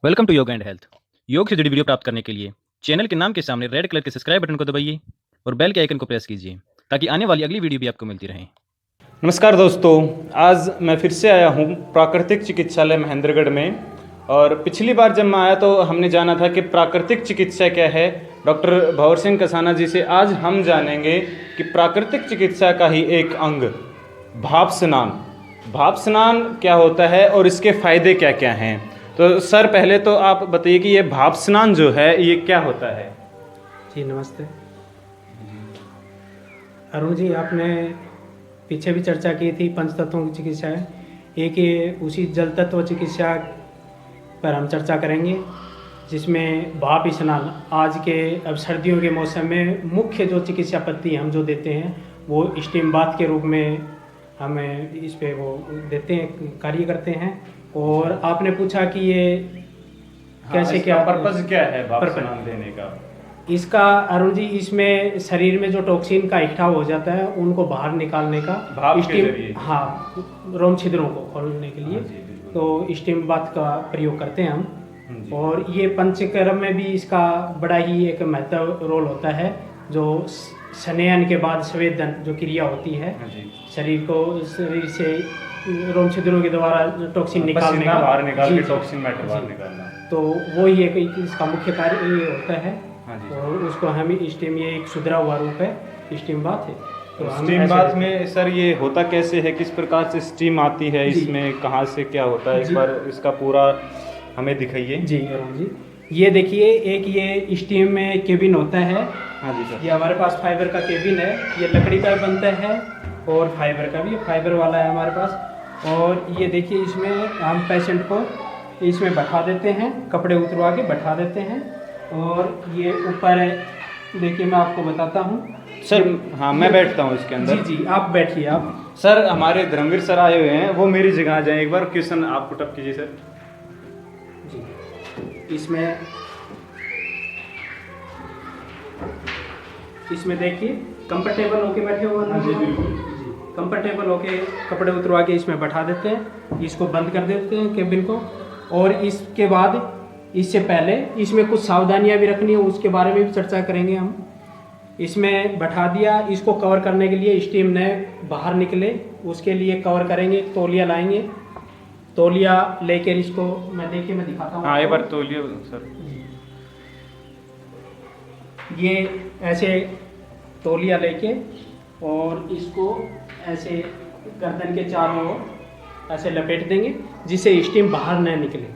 Welcome to योग and health. योग से जुड़ी वीडियो प्राप्त करने के लिए चैनल के नाम के सामने रेड कलर के सब्सक्राइब बटन को दबाइए और बेल के आइकन को प्रेस कीजिए ताकि आने वाली अगली वीडियो भी आपको मिलती रहे। नमस्कार दोस्तों, आज मैं फिर से आया हूँ प्राकृतिक चिकित्सालय महेंद्रगढ़ में। और पिछली बार जब मैं आया तो हमने जाना था कि प्राकृतिक चिकित्सा क्या है। डॉक्टर भंवर सिंह कसाना जी से आज हम जानेंगे कि प्राकृतिक चिकित्सा का ही एक अंग भाप स्नान क्या होता है और इसके फायदे क्या क्या हैं। तो सर, पहले तो आप बताइए कि ये भाप स्नान जो है ये क्या होता है। जी नमस्ते अरुण जी, आपने पीछे भी चर्चा की थी पंच तत्वों की चिकित्सा है। एक ये उसी जल तत्व चिकित्सा पर हम चर्चा करेंगे, जिसमें भाप स्नान आज के अब सर्दियों के मौसम में मुख्य जो चिकित्सा पद्धति हम जो देते हैं वो स्टीम बाथ के रूप में हमें इस पे वो देते हैं, कार्य करते हैं। और आपने पूछा कि ये कैसे क्या पर्पस क्या है भाप पर्पस स्नान देने का। इसका अरुण जी, इसमें शरीर में जो टॉक्सिन का इकट्ठा हो जाता है उनको बाहर निकालने का भाप के जरिए। हाँ, रोम छिद्रों को खोलने के लिए हाँ जी, बिल्कुल। तो स्टीम बाथ का प्रयोग करते हैं हम। जी। और ये पंचकर्म में भी इसका बड़ा ही एक महत्व रोल होता है। जो स्नान के बाद स्वेदन जो क्रिया होती है, हाँ जी। शरीर से रोम छिद्रों के द्वारा टॉक्सिन निकालने का, बाहर निकाल जी, के जी, टॉक्सिन मैटर बाहर जी। निकालना। तो वो ही एक इसका मुख्य कार्य ये होता है। हाँ जी। और उसको हम स्टीम, ये एक सुधरा हुआ रूप है, स्टीम बाथ है। तो हम स्टीम ऐसे बाथ देते हैं। में सर ये होता कैसे है, किस प्रकार से स्टीम आती है, जी। इसमें कहाँ से क्या होता है, एक जी। बार इसका पूरा हमें दिखाइए। जी अरुण जी, ये देखिए, एक ये स्टीम में केबिन होता है। हाँ जी सर। ये हमारे पास फाइबर का केबिन है, ये लकड़ी का बनता है और फाइबर का भी, फाइबर वाला है हमारे पास। और ये देखिए, इसमें हम पेशेंट को इसमें बैठा देते हैं, कपड़े उतरवा के बैठा देते हैं। और ये ऊपर देखिए, मैं आपको बताता हूँ सर हाँ, मैं बैठता हूँ इसके अंदर। जी जी, आप बैठिए। आप सर, हमारे धर्मवीर सर आए हुए हैं, वो मेरी जगह आ जाए। एक बार क्वेश्चन आप पुटअप कीजिए सर। जी, इसमें देखिए कंफर्टेबल होके बैठे हुए हैं। हाँ जी, बिल्कुल। कंफर्टेबल होके कपड़े उतरवा के इसमें बैठा देते हैं, इसको बंद कर देते हैं केबिन को। और इसके बाद, इससे पहले इसमें कुछ सावधानियां भी रखनी है, उसके बारे में भी चर्चा करेंगे हम। इसमें बैठा दिया, इसको कवर करने के लिए स्टीम न बाहर निकले उसके लिए कवर करेंगे। तौलिया लाएंगे, तौलिया लेकर इसको मैं दिखाता हूँ। हाँ, एक बार तौलिए सर। ये ऐसे तौलिया लेके और इसको ऐसे गर्दन के चारों ओर ऐसे लपेट देंगे, जिससे स्टीम बाहर न निकले।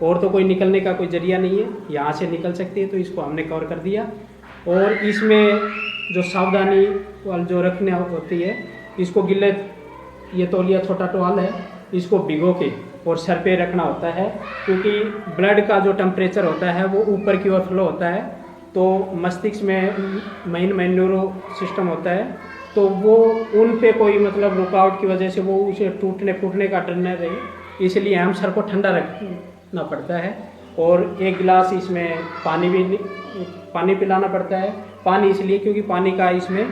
और तो कोई निकलने का कोई जरिया नहीं है, यहाँ से निकल सकती है, तो इसको हमने कवर कर दिया। और इसमें जो सावधानी वाली जो रखने होती है, इसको गिल्ले, ये तौलिया छोटा टॉवल है, इसको भिगो के और सर पे रखना होता है, क्योंकि ब्लड का जो टेम्परेचर होता है वो ऊपर की ओर फ्लो होता है। तो मस्तिष्क में मेन न्यूरो सिस्टम होता है, तो वो उन पे कोई मतलब रुकावट की वजह से वो उसे टूटने फूटने का डर न रहे, इसलिए हम सर को ठंडा रखना पड़ता है। और एक गिलास इसमें पानी पिलाना पड़ता है। पानी इसलिए क्योंकि पानी का इसमें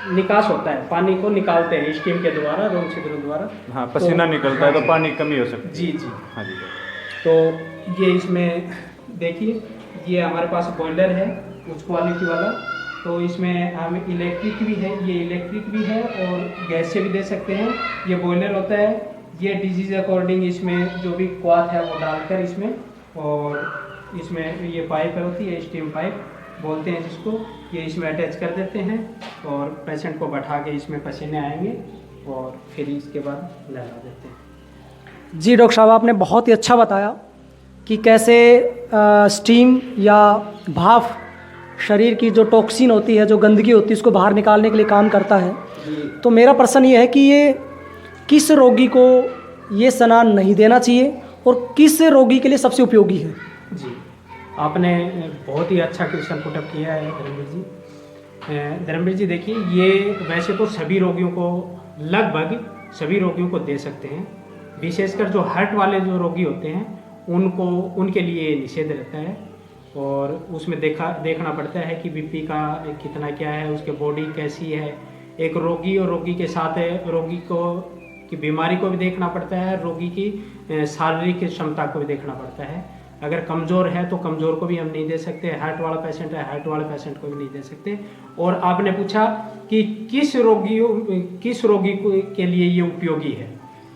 निकास होता है, पानी को निकालते हैं स्टीम के द्वारा, रोम छिद्रों द्वारा। हाँ, पसीना निकलता है तो पानी कमी हो सकती है। जी जी। हाँ जी। तो ये इसमें देखिए, ये हमारे पास बॉयलर है उच्च क्वालिटी वाला। तो इसमें हम इलेक्ट्रिक भी है, ये इलेक्ट्रिक भी है और गैस से भी दे सकते हैं। ये बॉयलर होता है, ये डिजीज अकॉर्डिंग इसमें जो भी क्वाथ है वो डालकर इसमें, और इसमें ये पाइप होती है, स्टीम पाइप बोलते हैं जिसको, ये इसमें अटैच कर देते हैं। और पेशेंट को बैठा के इसमें पसीने आएंगे और फिर इसके बाद लगा देते हैं। जी डॉक्टर साहब, आपने बहुत ही अच्छा बताया कि कैसे स्टीम या भाप शरीर की जो टॉक्सिन होती है, जो गंदगी होती है, उसको बाहर निकालने के लिए काम करता है। तो मेरा प्रश्न ये है कि ये किस रोगी को ये स्नान नहीं देना चाहिए और किस रोगी के लिए सबसे उपयोगी है? जी, आपने बहुत ही अच्छा क्वेश्चन पुटअप किया है धर्मवीर जी। धर्मवीर जी देखिए, ये वैसे तो सभी रोगियों को, लगभग सभी रोगियों को दे सकते हैं। विशेषकर जो हार्ट वाले जो रोगी होते हैं उनके लिए निषेध रहता है। और उसमें देखना पड़ता है कि बीपी का कितना क्या है, उसके बॉडी कैसी है। एक रोगी और रोगी के साथ है, रोगी को की बीमारी को भी देखना पड़ता है, रोगी की शारीरिक क्षमता को भी देखना पड़ता है। अगर कमज़ोर है तो कमज़ोर को भी हम नहीं दे सकते, हार्ट वाला पेशेंट है हार्ट वाले पेशेंट को भी नहीं दे सकते। और आपने पूछा कि किस रोगी के लिए ये उपयोगी है,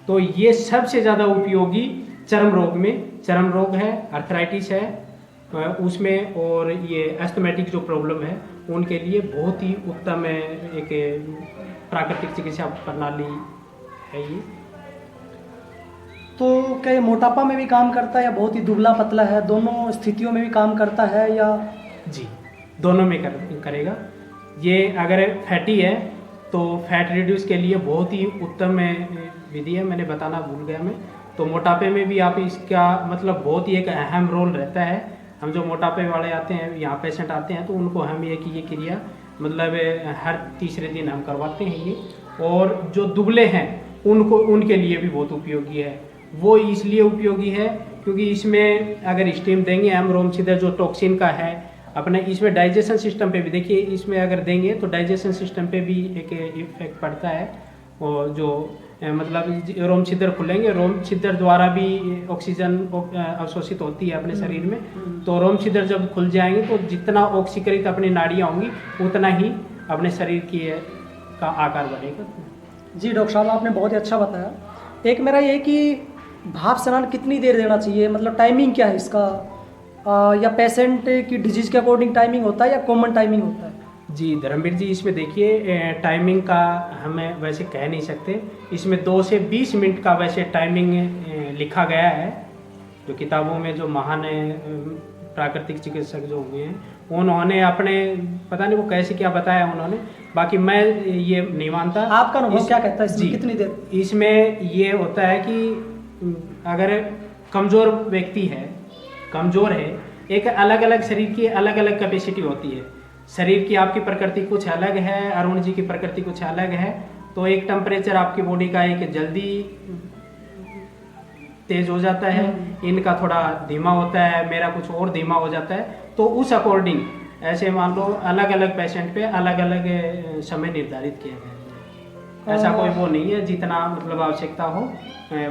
तो ये सबसे ज़्यादा उपयोगी चर्म रोग में, चर्म रोग है, आर्थराइटिस है उसमें, और ये एस्थमेटिक जो प्रॉब्लम है उनके लिए बहुत ही उत्तम एक प्राकृतिक चिकित्सा प्रणाली है ये। तो क्या ये मोटापा में भी काम करता है या बहुत ही दुबला पतला है, दोनों स्थितियों में भी काम करता है या? जी, दोनों में करेगा। ये अगर फैटी है तो फैट रिड्यूस के लिए बहुत ही उत्तम विधि है, मैंने बताना भूल गया मैं। तो मोटापे में भी आप इसका मतलब बहुत ही एक अहम रोल रहता है। हम जो मोटापे वाले आते हैं, यहाँ पेशेंट आते हैं, तो उनको हम ये क्रिया मतलब हर तीसरे दिन हम करवाते हैं ये। और जो दुबले हैं उनके लिए भी बहुत उपयोगी है। वो इसलिए उपयोगी है क्योंकि इसमें अगर स्टीम देंगे हम, रोम छिद्र जो टॉक्सिन का है अपने, इसमें डाइजेशन सिस्टम पे भी देखिए, इसमें अगर देंगे तो डाइजेशन सिस्टम पे भी एक इफेक्ट पड़ता है। और जो मतलब रोम छिद्र खुलेंगे, रोम छिद्र द्वारा भी ऑक्सीजन अवशोषित होती है अपने शरीर में, तो रोम छिद्र जब खुल जाएंगे तो जितना ऑक्सीकृत अपनी नाड़ियाँ होंगी उतना ही अपने शरीर की का आकार बढ़ेगा। जी डॉक्टर साहब, आपने बहुत ही अच्छा बताया। एक मेरा ये कि भाप स्नान कितनी देर देना चाहिए, मतलब टाइमिंग क्या है इसका, या पेशेंट की डिजीज़ के अकॉर्डिंग टाइमिंग होता है या कॉमन टाइमिंग होता है? जी धर्मवीर जी, इसमें देखिए टाइमिंग का हमें वैसे कह नहीं सकते, इसमें 2 से 20 मिनट का वैसे टाइमिंग लिखा गया है, जो किताबों में जो महान प्राकृतिक चिकित्सक जो हुए हैं उन्होंने अपने पता नहीं वो कैसे क्या बताया उन्होंने, बाकी मैं ये नहीं मानता। आपका अनुभव क्या कहता है इसमें कितनी देर? इसमें ये होता है कि अगर कमज़ोर व्यक्ति है, कमज़ोर है, एक अलग अलग शरीर की अलग अलग कैपेसिटी होती है। शरीर की आपकी प्रकृति कुछ अलग है, अरुण जी की प्रकृति कुछ अलग है, तो एक टेम्परेचर आपकी बॉडी का एक जल्दी तेज हो जाता है, इनका थोड़ा धीमा होता है, मेरा कुछ और धीमा हो जाता है। तो उस अकॉर्डिंग ऐसे मान लो अलग अलग पेशेंट पे अलग अलग समय निर्धारित किया गया है। ऐसा कोई वो नहीं है, जितना मतलब आवश्यकता हो।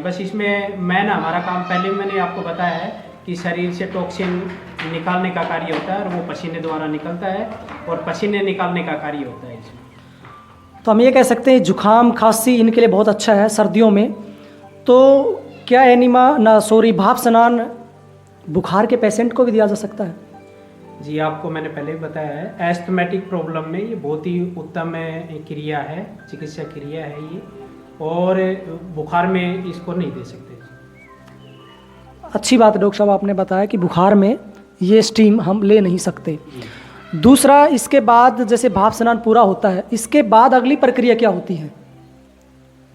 बस इसमें हमारा काम पहले मैंने आपको बताया है कि शरीर से टॉक्सिन निकालने का कार्य होता है, और वो पसीने द्वारा निकलता है, और पसीने निकालने का कार्य होता है इसमें। तो हम ये कह सकते हैं जुखाम खांसी इनके लिए बहुत अच्छा है सर्दियों में। तो क्या भाप स्नान बुखार के पेशेंट को भी दिया जा सकता है? जी, आपको मैंने पहले भी बताया है, एस्थमेटिक प्रॉब्लम में ये बहुत ही उत्तम क्रिया है, चिकित्सा क्रिया है ये, और बुखार में इसको नहीं दे सकते। अच्छी बात है डॉक्टर साहब, आपने बताया कि बुखार में ये स्टीम हम ले नहीं सकते। दूसरा, इसके बाद जैसे भाप स्नान पूरा होता है, इसके बाद अगली प्रक्रिया क्या होती है?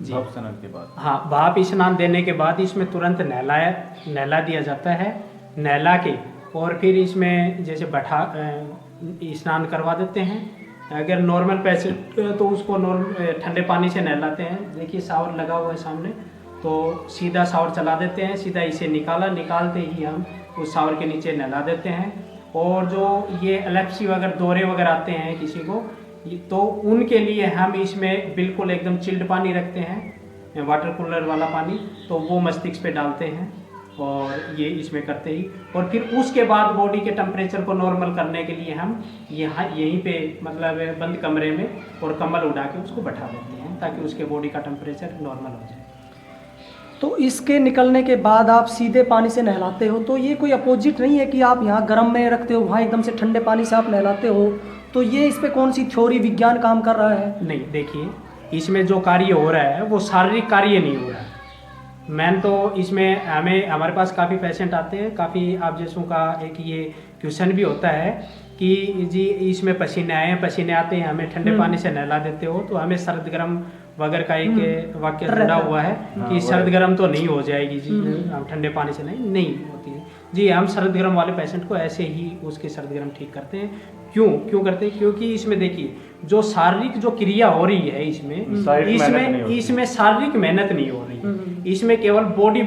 भाप स्नान के बाद, हाँ, भाप स्नान देने के बाद इसमें तुरंत नहला दिया जाता है, नहला के और फिर इसमें जैसे स्नान करवा देते हैं। अगर नॉर्मल पेशेंट तो उसको ठंडे पानी से नहलाते हैं। देखिए शावर लगा हुआ है सामने, तो सीधा शावर चला देते हैं, सीधा इसे निकालते ही हम उस शावर के नीचे नहला देते हैं। और जो ये एलेप्सी वगैरह दौरे वगैरह आते हैं किसी को, तो उनके लिए हम इसमें बिल्कुल एकदम चिल्ड पानी रखते हैं, वाटर कूलर वाला पानी, तो वो मस्तिष्क पे डालते हैं और ये इसमें करते ही। और फिर उसके बाद बॉडी के टेम्परेचर को नॉर्मल करने के लिए हम यहीं पे मतलब बंद कमरे में और कंबल उड़ा के उसको बैठा देते हैं, ताकि उसके बॉडी का टेम्परेचर नॉर्मल हो जाए। तो इसके निकलने के बाद आप सीधे पानी से नहलाते हो, तो ये कोई अपोजिट नहीं है कि आप यहाँ गर्म में रखते हो, वहाँ एकदम से ठंडे पानी से आप नहलाते हो, तो ये इस पर कौन सी थ्योरी विज्ञान काम कर रहा है? नहीं, देखिए इसमें जो कार्य हो रहा है वो शारीरिक कार्य नहीं हो रहा है। मैन तो इसमें हमारे पास काफ़ी पेशेंट आते हैं, काफ़ी आप जैसों का एक ये क्वेश्चन भी होता है कि जी इसमें पसीने आए हैं, पसीने आते हैं, हमें ठंडे पानी से नहला देते हो, तो हमें सर्द गर्म वगैरह का एक वाक्य जुड़ा हुआ है कि सर्द गर्म तो नहीं हो जाएगी जी, हम ठंडे पानी से नहीं होती है जी। हम सर्द गर्म वाले पेशेंट को ऐसे ही उसके सर्द गर्म ठीक करते हैं। क्यों करते हैं? क्योंकि इसमें देखिए जो शारीरिक जो क्रिया हो रही है इसमें शारीरिक मेहनत नहीं हो रही, इसमें केवल बॉडी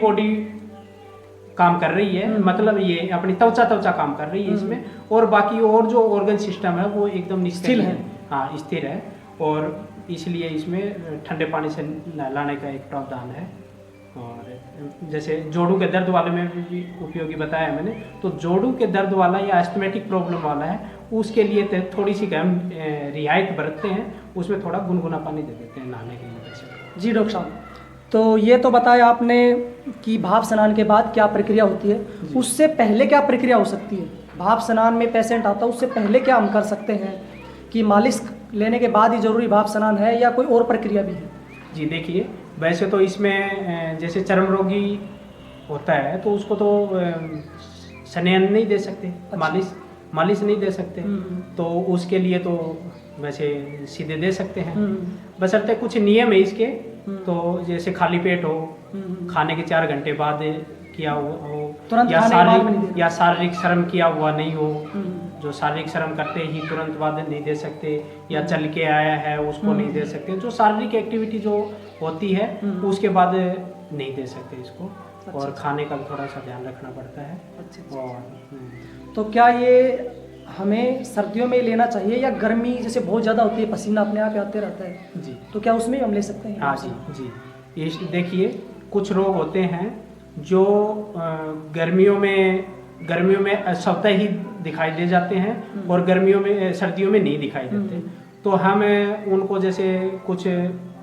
काम कर रही है, मतलब ये अपनी त्वचा काम कर रही है इसमें, और बाकी और जो ऑर्गन सिस्टम है वो एकदम स्थिर है, हाँ स्थिर है। और इसलिए इसमें ठंडे पानी से नहलाने का एक प्रावधान है। और जैसे जोड़ों के दर्द वाले में भी उपयोगी बताया है मैंने, तो जोड़ों के दर्द वाला या एस्थमेटिक प्रॉब्लम वाला है, उसके लिए थोड़ी सी हम रियायत बरतते हैं, उसमें थोड़ा गुनगुना पानी दे देते हैं नहाने के लिए पेशेंट। जी डॉक्टर साहब, तो ये तो बताया आपने कि भाप स्नान के बाद क्या प्रक्रिया होती है, उससे पहले क्या प्रक्रिया हो सकती है? भाप स्नान में पेशेंट आता है, उससे पहले क्या हम कर सकते हैं कि मालिश लेने के बाद ही जरूरी भाप स्नान है या कोई और प्रक्रिया भी है? जी देखिए, वैसे तो इसमें जैसे चर्म रोगी होता है तो उसको तो संयन नहीं दे सकते, अच्छा। मालिश नहीं दे सकते, तो उसके लिए तो वैसे सीधे दे सकते हैं, बशर्ते कुछ नियम है इसके। तो जैसे खाली पेट हो, खाने के 4 घंटे बाद किया हुआ हो, तुरंत या खाने के बाद में नहीं देना। शारीरिक श्रम किया हुआ नहीं हो, जो शारीरिक श्रम करते ही तुरंत बाद नहीं दे सकते, या चल के आया है उसको नहीं दे सकते, जो शारीरिक एक्टिविटी जो होती है उसके बाद नहीं दे सकते इसको। और खाने का भी थोड़ा सा ध्यान रखना पड़ता है। और तो क्या ये हमें सर्दियों में लेना चाहिए या गर्मी जैसे बहुत ज़्यादा होती है, पसीना अपने आप आते रहता है, जी, तो क्या उसमें भी हम ले सकते हैं? हाँ जी जी, ये देखिए कुछ रोग होते हैं जो गर्मियों में स्वतः ही दिखाई दे जाते हैं और सर्दियों में नहीं दिखाई देते, तो हम उनको जैसे कुछ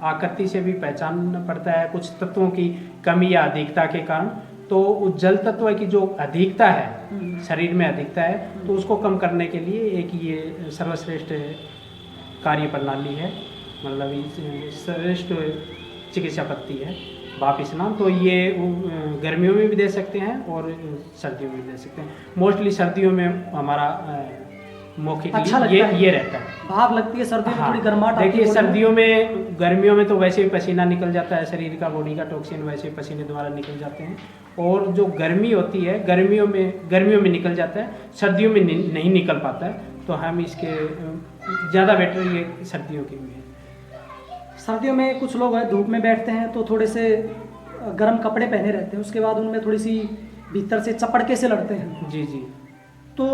आकृति से भी पहचानना पड़ता है, कुछ तत्वों की कमी या अधिकता के कारण। तो जल तत्व की जो अधिकता है, शरीर में अधिकता है, तो उसको कम करने के लिए एक ये सर्वश्रेष्ठ कार्य प्रणाली है, मतलब श्रेष्ठ चिकित्सा पद्धति है भाप स्नान। तो ये गर्मियों में भी दे सकते हैं और सर्दियों में भी दे सकते हैं। मोस्टली सर्दियों में हमारा मौखिक अच्छा ये रहता है, भाप लगती है सर्दियों में, हाँ, थोड़ी गर्माहट आती है देखिए बॉडी में। सर्दियों में, गर्मियों में तो वैसे ही पसीना निकल जाता है, शरीर का बॉडी का टॉक्सिन वैसे ही पसीने द्वारा निकल जाते हैं, और जो गर्मी होती है गर्मियों में निकल जाता है, सर्दियों में नहीं निकल पाता है। तो हम इसके ज़्यादा बेटर ये सर्दियों की भी है। सर्दियों में कुछ लोग धूप में बैठते हैं तो थोड़े से गर्म कपड़े पहने रहते हैं, उसके बाद उनमें थोड़ी सी भीतर से चपड़के से लड़ते हैं, जी जी, तो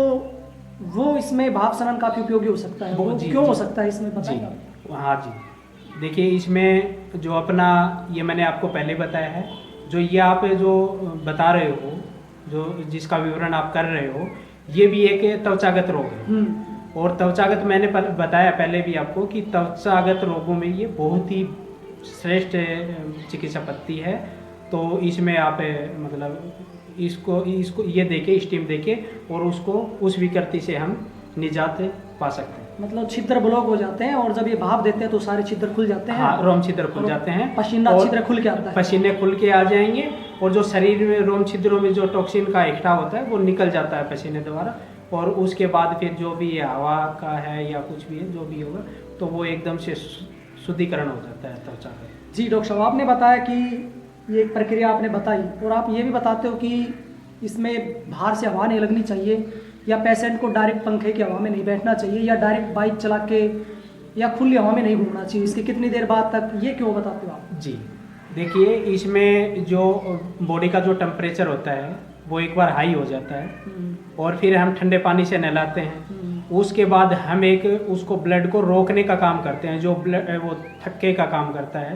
वो इसमें भाप स्नान काफ़ी उपयोगी हो सकता है। वो जी, क्यों जी, हो सकता है इसमें, बताइए आप? जी, हाँ जी, देखिए इसमें जो अपना ये मैंने आपको पहले बताया है, जो ये आप जो बता रहे हो, जो जिसका विवरण आप कर रहे हो, ये भी एक त्वचागत रोग है। और त्वचागत मैंने बताया पहले भी आपको कि त्वचागत रोगों में ये बहुत ही श्रेष्ठ चिकित्सा पद्धति है। तो इसमें आप मतलब इसको ये देके स्टीम देके और उसको उस विकृति से हम निजात पा सकते हैं। मतलब छिद्र ब्लॉक हो जाते हैं और जब ये भाप देते हैं तो सारे छिद्र खुल जाते हैं। हाँ, रोम छिद्र खुल जाते हैं, पसीना छिद्र खुल के आता है, पसीने खुल के आ जाएंगे, और जो शरीर में रोम छिद्रों में जो टॉक्सिन का इकट्ठा होता है वो निकल जाता है पसीने द्वारा, और उसके बाद फिर जो भी हवा का है या कुछ भी है जो भी होगा, तो वो एकदम से शुद्धिकरण हो जाता है त्वचा का। जी डॉक्टर साहब, आपने बताया कि ये एक प्रक्रिया आपने बताई, और आप ये भी बताते हो कि इसमें बाहर से हवा नहीं लगनी चाहिए, या पेशेंट को डायरेक्ट पंखे की हवा में नहीं बैठना चाहिए, या डायरेक्ट बाइक चला के या खुली हवा में नहीं घूमना चाहिए, इसके कितनी देर बाद तक, ये क्यों बताते हो आप? जी देखिए, इसमें जो बॉडी का जो टेम्परेचर होता है वो एक बार हाई हो जाता है, और फिर हम ठंडे पानी से नहलाते हैं, उसके बाद हम उसको ब्लड को रोकने का काम करते हैं, जो ब्लड वो थक्के का काम करता है,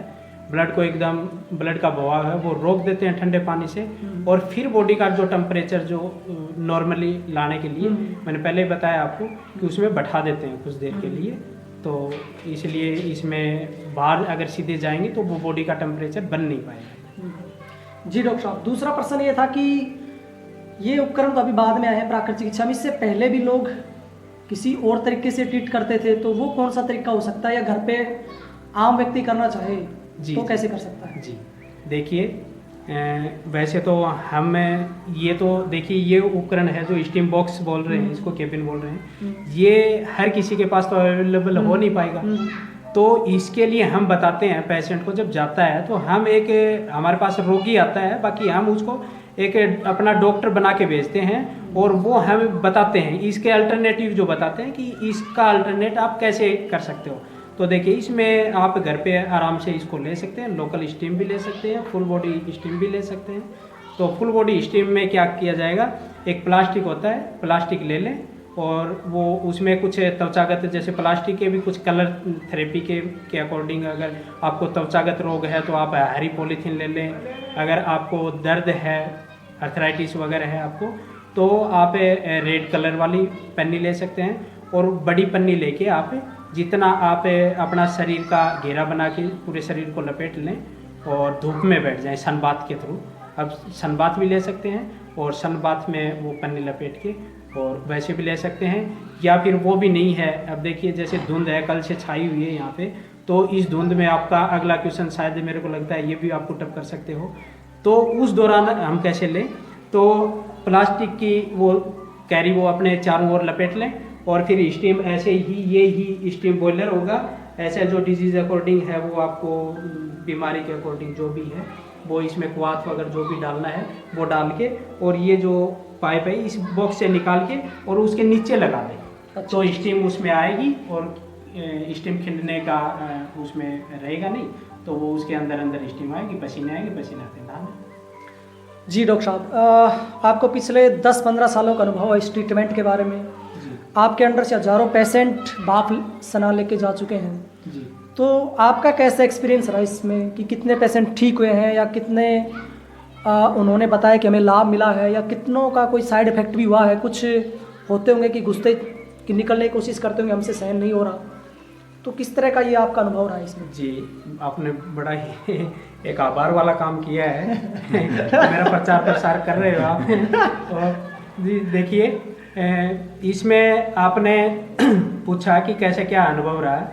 ब्लड को एकदम, ब्लड का बहाव है वो रोक देते हैं ठंडे पानी से, और फिर बॉडी का जो टेम्परेचर जो नॉर्मली लाने के लिए मैंने पहले बताया आपको कि उसमें बैठा देते हैं कुछ देर के लिए। तो इसलिए इसमें बाहर अगर सीधे जाएंगे तो वो बॉडी का टेम्परेचर बन नहीं पाएगा। जी डॉक्टर साहब, दूसरा प्रश्न ये था कि ये उपकरण तो अभी बाद में आए हैं प्राकृतिक चिकित्सा में, इससे पहले भी लोग किसी और तरीके से ट्रीट करते थे, तो वो कौन सा तरीका हो सकता है, या घर पे आम व्यक्ति करना चाहे तो कैसे कर सकता है? जी देखिए, वैसे तो हम ये तो देखिए, ये उपकरण है जो स्टीम बॉक्स बोल रहे हैं, इसको केबिन बोल रहे हैं, ये हर किसी के पास तो अवेलेबल हो नहीं पाएगा। तो इसके लिए हम बताते हैं पेशेंट को, जब जाता है तो हम हमारे पास रोगी आता है, बाकी हम उसको एक अपना डॉक्टर बना के भेजते हैं, और वो हम बताते हैं इसके अल्टरनेटिव जो बताते हैं कि इसका अल्टरनेट आप कैसे कर सकते हो। तो देखिए, इसमें आप घर पे आराम से इसको ले सकते हैं, लोकल स्टीम भी ले सकते हैं, फुल बॉडी स्टीम भी ले सकते हैं। तो फुल बॉडी स्टीम में क्या किया जाएगा, एक प्लास्टिक होता है, प्लास्टिक ले लें और वो उसमें कुछ त्वचागत जैसे प्लास्टिक के भी कुछ कलर थेरेपी के अकॉर्डिंग, अगर आपको त्वचागत रोग है तो आप हरी पॉलीथीन ले लें, अगर आपको दर्द है, अर्थराइटिस वगैरह है आपको, तो आप रेड कलर वाली पन्नी ले सकते हैं। और बड़ी पन्नी लेके आप जितना आप अपना शरीर का घेरा बना के पूरे शरीर को लपेट लें और धूप में बैठ जाएं सन बाथ के थ्रू। अब सन बाथ भी ले सकते हैं और सन बाथ में वो पन्नी लपेट के और वैसे भी ले सकते हैं, या फिर वो भी नहीं है। अब देखिए जैसे धुंध है, कल से छाई हुई है यहाँ पे, तो इस धुंध में आपका अगला क्वेश्चन शायद मेरे को लगता है ये भी आप पुटअप कर सकते हो। तो उस दौरान हम कैसे लें, तो प्लास्टिक की वो कैरी वो अपने चारों ओर लपेट लें और फिर स्टीम ऐसे ही, ये ही स्टीम बॉयलर होगा। ऐसे जो डिजीज़ अकॉर्डिंग है वो आपको बीमारी के अकॉर्डिंग जो भी है वो इसमें क्वाथ वगैरह जो भी डालना है वो डाल के, और ये जो पाइप है इस बॉक्स से निकाल के और उसके नीचे लगा दें। तो स्टीम उसमें आएगी और स्टीम खिंडने का उसमें रहेगा नहीं, तो वो उसके अंदर अंदर स्टीम आएगी, पसीने आएगी, पसीने आते नहाने। जी डॉक्टर साहब, आपको पिछले 10-15 सालों का अनुभव है इस ट्रीटमेंट के बारे में। आपके अंडर से हजारों पेशेंट भाप सना लेके जा चुके हैं जी। तो आपका कैसा एक्सपीरियंस रहा इसमें कि कितने पेशेंट ठीक हुए हैं, या कितने उन्होंने बताया कि हमें लाभ मिला है, या कितनों का कोई साइड इफेक्ट भी हुआ है? कुछ होते होंगे कि घुसते कि निकलने की कोशिश करते होंगे, हमसे सहन नहीं हो रहा, तो किस तरह का ये आपका अनुभव रहा इसमें? जी, आपने बड़ा ही एक आभार वाला काम किया है मेरा प्रचार प्रसार कर रहे हो आप। और जी देखिए, इसमें आपने पूछा कि कैसे क्या अनुभव रहा,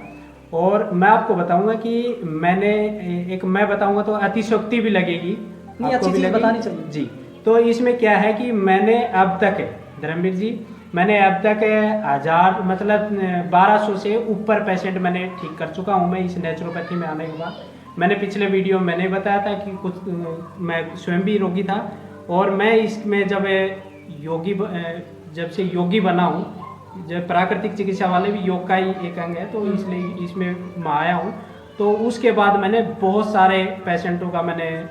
और मैं आपको बताऊंगा कि मैं बताऊंगा तो अतिशयोक्ति भी लगेगी, नहीं, अच्छी चीज़ बतानी चाहिए जी। तो इसमें क्या है कि मैंने अब तक, धर्मवीर जी, मैंने अब तक 1000 मतलब 1200 से ऊपर पेशेंट मैंने ठीक कर चुका हूँ मैं इस नेचुरोपैथी में आने के बाद। मैंने पिछले वीडियो में मैंने बताया था कि कुछ मैं स्वयं भी रोगी था, और मैं इसमें जब से योगी बना हूँ, जब प्राकृतिक चिकित्सा वाले भी योग का ही एक अंग है, तो इसलिए इसमें मैं आया हूँ। तो उसके बाद मैंने बहुत सारे पेशेंटों का मैंने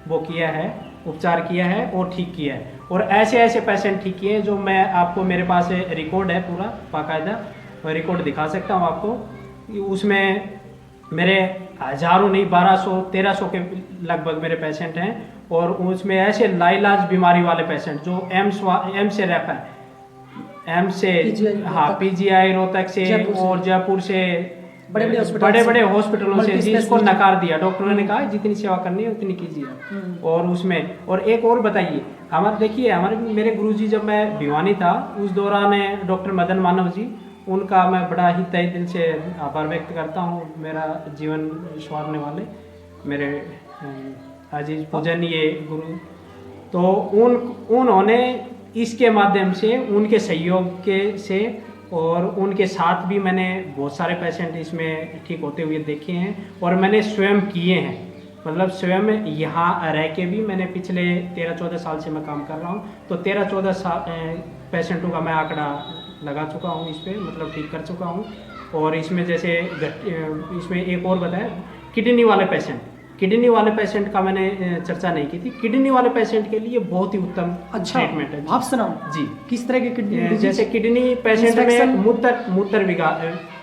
वो किया है, उपचार किया है और ठीक किया है, और ऐसे ऐसे पेशेंट ठीक किए जो मैं आपको, मेरे पास रिकॉर्ड है पूरा बाकायदा, मैं रिकॉर्ड दिखा सकता हूँ आपको। उसमें मेरे हजारों नहीं 1200-1300 के लगभग मेरे पेशेंट हैं, और उसमें ऐसे लाइलाज बीमारी वाले पेशेंट जो एम से रेफर, एम से हाँ पीजीआई रोहतक से और जयपुर से बड़े हॉस्पिटलों से, जिसको नकार दिया डॉक्टरों ने, कहा जितनी सेवा करनी है उतनी कीजिए। और उसमें और एक और बताइए, हमारे मेरे गुरुजी जब मैं भिवानी था उस दौरान डॉक्टर मदन मानव जी, उनका मैं बड़ा ही तहे दिल से आभार व्यक्त करता हूँ। मेरा जीवन संवारने वाले मेरे अजीज पूजनीय गुरु, तो उन्होंने इसके माध्यम से, उनके सहयोग के से और उनके साथ भी मैंने बहुत सारे पेशेंट इसमें ठीक होते हुए देखे हैं, और मैंने स्वयं किए हैं, मतलब स्वयं यहाँ रह के भी मैंने पिछले 13-14 साल से मैं काम कर रहा हूँ, तो 13-14 साल पेशेंटों का मैं आंकड़ा लगा चुका हूँ इस पर, मतलब ठीक कर चुका हूँ। और इसमें जैसे इसमें एक और बताया, किडनी वाले पेशेंट का मैंने चर्चा नहीं की थी। किडनी वाले पेशेंट के लिए बहुत ही उत्तम ट्रीटमेंट है। आप सुनाओ जी, किस तरह की किडनी? जैसे किडनी पेशेंट में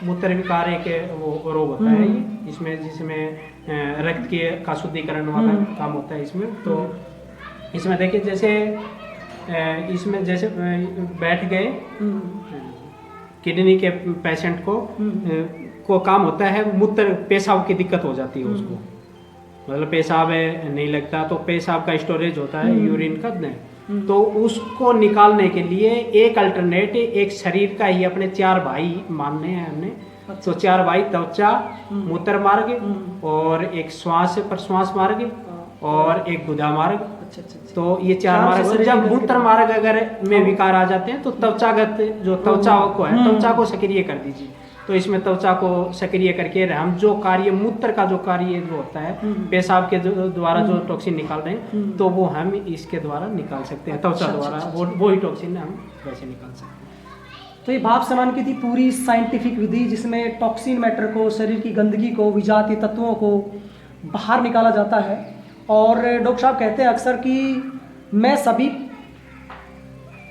मूत्र विकार एक वो रोग होता है, जिसमें रक्त का शुद्धिकरण वाला काम होता है इसमें। तो इसमें देखिए, जैसे बैठ गए किडनी के पेशेंट को काम होता है, पेशाब की दिक्कत हो जाती है उसको, मतलब पेशाब नहीं लगता, तो पेशाब का स्टोरेज होता है यूरिन का, तो उसको निकालने के लिए एक अल्टरनेट, एक शरीर का ही अपने 4 भाई मानने हैं हमने। तो 4 भाई, त्वचा, मूत्र मार्ग और एक श्वास प्रश्वास मार्ग और एक गुदा मार्ग। तो ये 4 मार्ग, जब मूत्र मार्ग अगर में विकार आ जाते हैं तो त्वचागत जो त्वचा को है, त्वचा को सक्रिय कर दीजिए। तो इसमें त्वचा को सक्रिय करके हम जो कार्य, मूत्र का जो कार्य जो होता है, पेशाब के द्वारा जो टॉक्सिन निकाल रहे हैं, तो वो हम इसके द्वारा निकाल सकते हैं, त्वचा द्वारा वो ही टॉक्सिन हम वैसे निकाल सकते हैं। तो ये भाप स्नान की थी पूरी साइंटिफिक विधि, जिसमें टॉक्सिन मैटर को, शरीर की गंदगी को, विजातीय तत्वों को बाहर निकाला जाता है। और डॉक्टर साहब कहते हैं अक्सर कि मैं सभी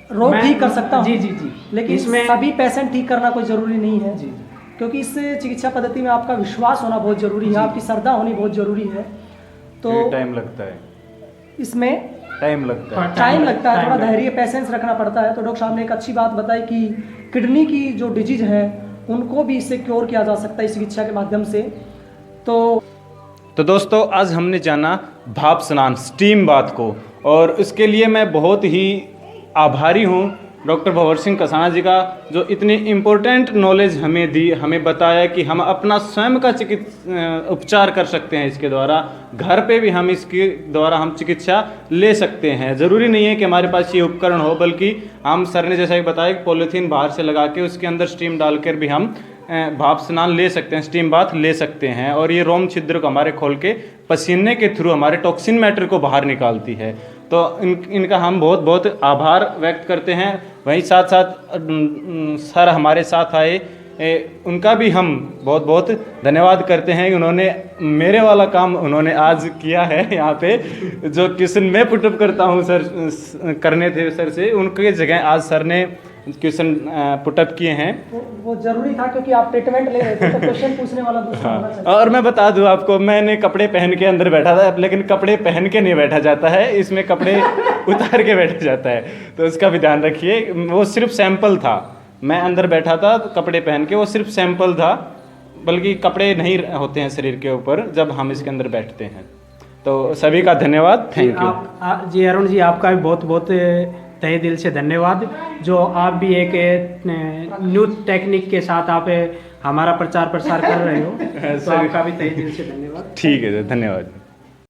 रोग ठीक कर सकता हूँ। जी जी जी। लेकिन इसमें सभी पेशेंट ठीक करना कोई ज़रूरी नहीं है। जी जी। क्योंकि इस चिकित्सा पद्धति में आपका विश्वास होना बहुत ज़रूरी है, आपकी श्रद्धा होनी बहुत ज़रूरी है। तो टाइम लगता है, इसमें टाइम लगता है। टाइम लगता है, थोड़ा टाइम धैर्य पेशेंस रखना पड़ता है। तो डॉक्टर साहब ने एक अच्छी बात बताई कि किडनी की जो डिजीज है उनको भी इससे क्योर किया जा सकता है इस चिकित्सा के माध्यम से। तो दोस्तों आज हमने जाना भाप स्नान, स्टीम बाथ को, और इसके लिए मैं बहुत ही आभारी हूँ डॉक्टर भंवर सिंह कसाना जी का, जो इतनी इम्पोर्टेंट नॉलेज हमें दी, हमें बताया कि हम अपना स्वयं का उपचार कर सकते हैं इसके द्वारा। घर पे भी हम इसके द्वारा हम चिकित्सा ले सकते हैं। ज़रूरी नहीं है कि हमारे पास ये उपकरण हो, बल्कि हम सर ने जैसा कि बताया कि पॉलीथीन बाहर से लगा के उसके अंदर स्टीम डालकर भी हम भाप स्नान ले सकते हैं, स्टीम बाथ ले सकते हैं। और ये रोम छिद्र को हमारे खोल के पसीने के थ्रू हमारे टॉक्सिन मैटर को बाहर निकालती है। तो इनका हम बहुत बहुत आभार व्यक्त करते हैं। वहीं साथ साथ सर हमारे साथ आए, उनका भी हम बहुत बहुत धन्यवाद करते हैं कि उन्होंने मेरे वाला काम उन्होंने आज किया है यहाँ पे। जो क्वेश्चन मैं पुटअप करता हूँ सर करने थे सर से, उनके जगह आज सर ने क्वेश्चन पुटअप किए हैं। वो जरूरी था क्योंकि आप ट्रीटमेंट ले रहे थे, तो क्वेश्चन पूछने वाला दूसरा होना चाहिए। और मैं बता दूं आपको, मैंने कपड़े पहन के अंदर बैठा था, लेकिन कपड़े पहन के नहीं बैठा जाता है, इसमें कपड़े उतार के बैठा जाता है। तो उसका भी ध्यान रखिए। वो सिर्फ सैंपल था, मैं अंदर बैठा था कपड़े पहन के, वो सिर्फ सैंपल था, बल्कि कपड़े नहीं होते हैं शरीर के ऊपर जब हम इसके अंदर बैठते हैं। तो सभी का धन्यवाद, थैंक यू। जी अरुण जी, आपका भी बहुत बहुत तहे दिल से धन्यवाद, जो आप भी एक न्यू टेक्निक के साथ आप हमारा प्रचार प्रसार कर रहे हो। तो आपका भी तहे दिल से धन्यवाद। ठीक है सर, धन्यवाद।